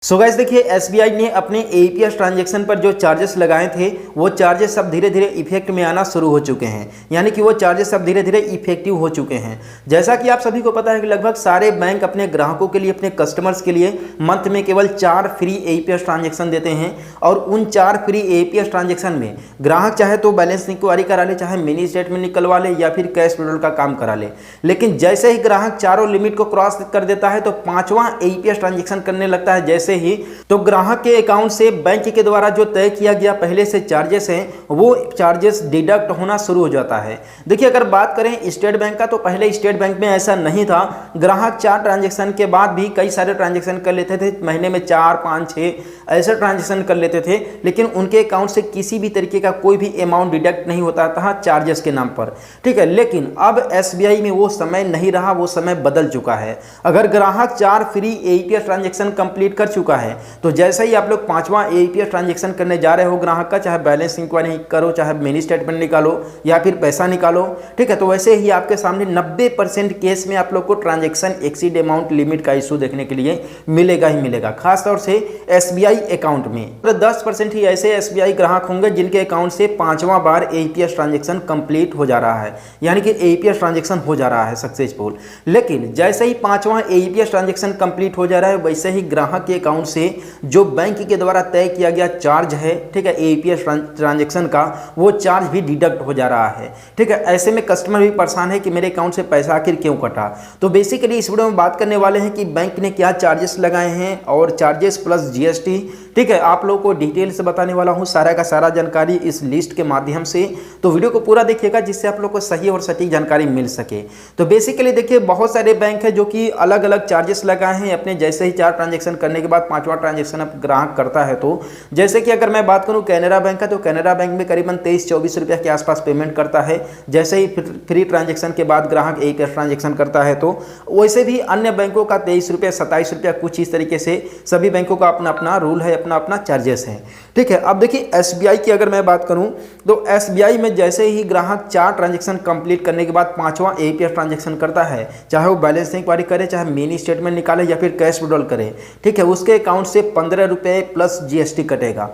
So guys देखिए SBI ने अपने एईपीएस ट्रांजैक्शन पर जो चार्जेस लगाए थे वो चार्जेस अब धीरे धीरे इफेक्ट में आना शुरू हो चुके हैं। यानी कि वो चार्जेस अब धीरे धीरे इफेक्टिव हो चुके हैं। जैसा कि आप सभी को पता है कि लगभग सारे बैंक अपने ग्राहकों के लिए, अपने कस्टमर्स के लिए मंथ में केवल 4 फ्री एईपीएस ट्रांजेक्शन देते हैं और उन 4 फ्री एईपीएस ट्रांजेक्शन में ग्राहक चाहे तो बैलेंस इंक्वायरी करा ले, चाहे मिनी स्टेटमेंट निकलवा ले या फिर कैश विड्रॉल का काम करा ले। लेकिन जैसे ही ग्राहक चारों लिमिट को क्रॉस कर देता है तो 5वां एईपीएस ट्रांजेक्शन करने लगता है जैसे ही, तो ग्राहक के अकाउंट से बैंक के द्वारा जो तय किया गया पहले से चार्जेस हैं वो चार्जेस डिडक्ट होना शुरू हो जाता है। देखिए अगर बात करें स्टेट बैंक का, तो पहले स्टेट बैंक में ऐसा नहीं था। ग्राहक 4 ट्रांजेक्शन के बाद भी कई सारे ट्रांजेक्शन कर लेते थे, महीने में 4, 5, 6 ऐसे ट्रांजेक्शन कर लेते थे, लेकिन उनके अकाउंट से किसी भी तरीके का कोई भी अमाउंट डिडक्ट नहीं होता था चार्जेस के नाम पर। ठीक है, लेकिन अब एसबीआई में वो समय नहीं रहा, वो समय बदल चुका है। अगर ग्राहक 4 फ्री एईपीएस ट्रांजेक्शन कंप्लीट कर चुका है तो जैसे ही आप लोग 5वां एईपीएस ट्रांजैक्शन करने जा रहे हो ग्राहक का, चाहे बैलेंस इंक्वायरी करो, चाहे मिनी स्टेटमेंट निकालो या फिर पैसा निकालो, ठीक है, तो वैसे ही आपके सामने 90% केस में आप लोग को ट्रांजैक्शन एक्सीड अमाउंट लिमिट का इशू देखने के लिए मिलेगा ही मिलेगा, खासतौर से एसबीआई अकाउंट में। तो 10% ही ऐसे एसबीआई ग्राहक होंगे जिनके अकाउंट से 5वां बार एईपीएस ट्रांजैक्शन कंप्लीट हो जा रहा है, यानी कि एईपीएस ट्रांजैक्शन हो जा रहा है सक्सेसफुल। लेकिन जैसे ही 5वां एईपीएस ट्रांजैक्शन कंप्लीट हो जा रहा है वैसे ही ग्राहक के अकाउंट से जो बैंक के द्वारा तय किया गया चार्ज है, ठीक है, एईपीएस ट्रांजैक्शन का, वो चार्ज भी डिडक्ट हो जा रहा है। ठीक है, ऐसे में कस्टमर भी परेशान है कि मेरे अकाउंट से पैसा आखिर क्यों कटा। तो बेसिकली इस वीडियो में बात करने वाले हैं कि बैंक ने क्या चार्जेस लगाए हैं और चार्जेस प्लस जीएसटी, ठीक है, आप लोगों को डिटेल से बताने वाला हूं सारा का सारा जानकारी इस लिस्ट के माध्यम से। तो वीडियो को पूरा देखिएगा जिससे आप लोग को सही और सटीक जानकारी मिल सके। तो बेसिकली देखिए बहुत सारे बैंक है जो कि अलग अलग चार्जेस लगाए हैं अपने, जैसे ही 4 ट्रांजैक्शन करने के बाद 5वां ट्रांजैक्शन अब ग्राहक करता है। तो जैसे कि अगर मैं बात करूं कैनरा बैंक का, तो कैनरा बैंक में करीबन 23-24 रुपये के आसपास पेमेंट करता है जैसे ही फ्री ट्रांजैक्शन के बाद ग्राहक एईपीएस ट्रांजैक्शन करता है। तो वैसे भी अन्य बैंकों का 23 रुपये, 27 रुपये, कुछ इस तरीके से सभी बैंकों का अपना अपना रूल है, अपना अपना चार्जेस है। ठीक है, अब देखिए एसबीआई की अगर मैं बात करूं तो एसबीआई में जैसे ही ग्राहक 4 ट्रांजैक्शन कंप्लीट करने के बाद 5वां एईपीएस ट्रांजैक्शन करता है, चाहे वो बैलेंस इंक्वायरी करे, चाहे मिनी स्टेटमेंट निकाले या फिर कैश विड्रॉल करे, ठीक है, उसके अकाउंट से 15 रुपये प्लस जीएसटी कटेगा।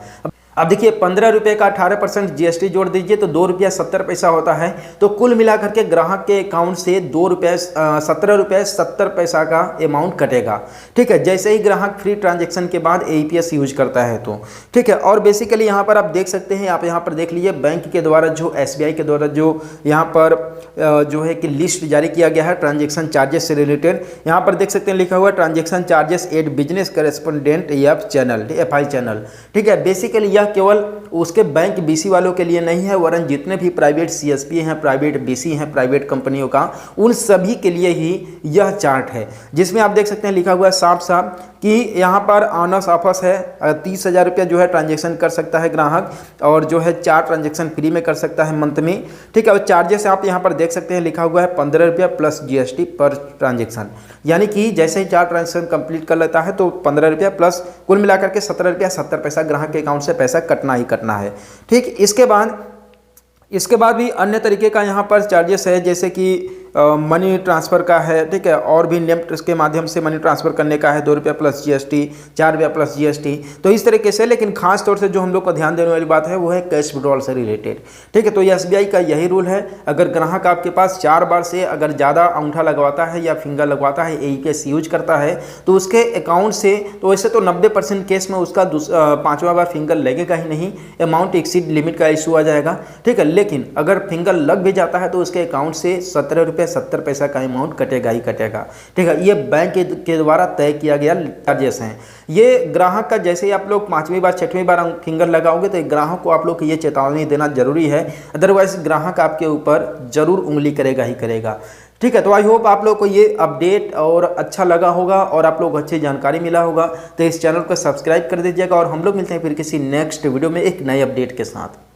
अब देखिए 15 रुपये का 18% जीएसटी जोड़ दीजिए तो 2 रुपया 70 पैसा होता है। तो कुल मिलाकर के ग्राहक के अकाउंट से 17 रुपये 70 पैसा का अमाउंट कटेगा। ठीक है, जैसे ही ग्राहक फ्री ट्रांजैक्शन के बाद एईपीएस यूज करता है तो ठीक है। और बेसिकली यहाँ पर आप देख सकते हैं, आप यहाँ पर देख लीजिए बैंक के द्वारा जो एसबीआई के द्वारा जो यहाँ पर जो है कि लिस्ट जारी किया गया है ट्रांजैक्शन चार्जेस से रिलेटेड। यहाँ पर देख सकते हैं लिखा हुआ है transaction charges at business correspondent FI channel. ठीक है, बेसिकली केवल उसके बैंक बीसी वालों के लिए नहीं है, वरन जितने भी प्राइवेट सीएसपी हैं, प्राइवेट बीसी हैं, प्राइवेट कंपनियों का, उन सभी के लिए ही यह चार्ट है, जिसमें आप देख सकते हैं लिखा हुआ है साफ साफ कि यहाँ पर ऑनर्स ऑफर्स है। 30,000 रुपया जो है ट्रांजैक्शन कर सकता है ग्राहक और जो है 4 ट्रांजैक्शन फ्री में कर सकता है मंथ में। ठीक है, और चार्जेस आप यहाँ पर देख सकते हैं लिखा हुआ है 15 रुपया प्लस जीएसटी पर ट्रांजैक्शन, यानी कि जैसे ही 4 ट्रांजैक्शन कंप्लीट कर लेता है तो 15 रुपया प्लस कुल मिलाकर के 17 रुपया 70 पैसा ग्राहक के अकाउंट से पैसा कटना ही कटना है। ठीक, इसके बाद भी अन्य तरीके का यहाँ पर चार्जेस है, जैसे कि मनी ट्रांसफ़र का है। ठीक है, और भी नेफ्ट के माध्यम से मनी ट्रांसफ़र करने का है 2 रुपया प्लस जीएसटी, 4 रुपया प्लस जीएसटी, तो इस तरीके से। लेकिन खास तौर से जो हम लोग को ध्यान देने वाली बात है वो है कैश विड्रॉल से रिलेटेड। ठीक है, तो एसबीआई का यही रूल है, अगर ग्राहक आपके पास 4 बार से अगर ज़्यादा अंगूठा लगवाता है या फिंगर लगवाता है, एईपीएस यूज करता है, तो उसके अकाउंट से, तो वैसे तो 90% केस में उसका 5वां बार फिंगर लगेगा ही नहीं, अमाउंट एक्सीड लिमिट का इशू आ जाएगा। ठीक है, लेकिन अगर फिंगर लग भी जाता है तो उसके अकाउंट से 17 रुपये 70 पैसा का अमाउंट कटेगा ही कटेगा। ठीक है, ये बैंक के द्वारा तय किया गया चार्जेस हैं। ये ग्राहक का जैसे ही आप लोग 5वीं बार 6वीं बार फिंगर लगाओगे तो ग्राहक को आप लोग को ये चेतावनी देना जरूरी है, अदरवाइज ग्राहक आपके ऊपर जरूर उंगली करेगा ही करेगा। ठीक है, तो आई होप आप लोग को ये अपडेट और अच्छा लगा होगा और आप लोग को अच्छी जानकारी मिला होगा। तो इस चैनल को सब्सक्राइब कर दीजिएगा और हम लोग मिलते हैं फिर किसी नेक्स्ट वीडियो में एक नए अपडेट के साथ।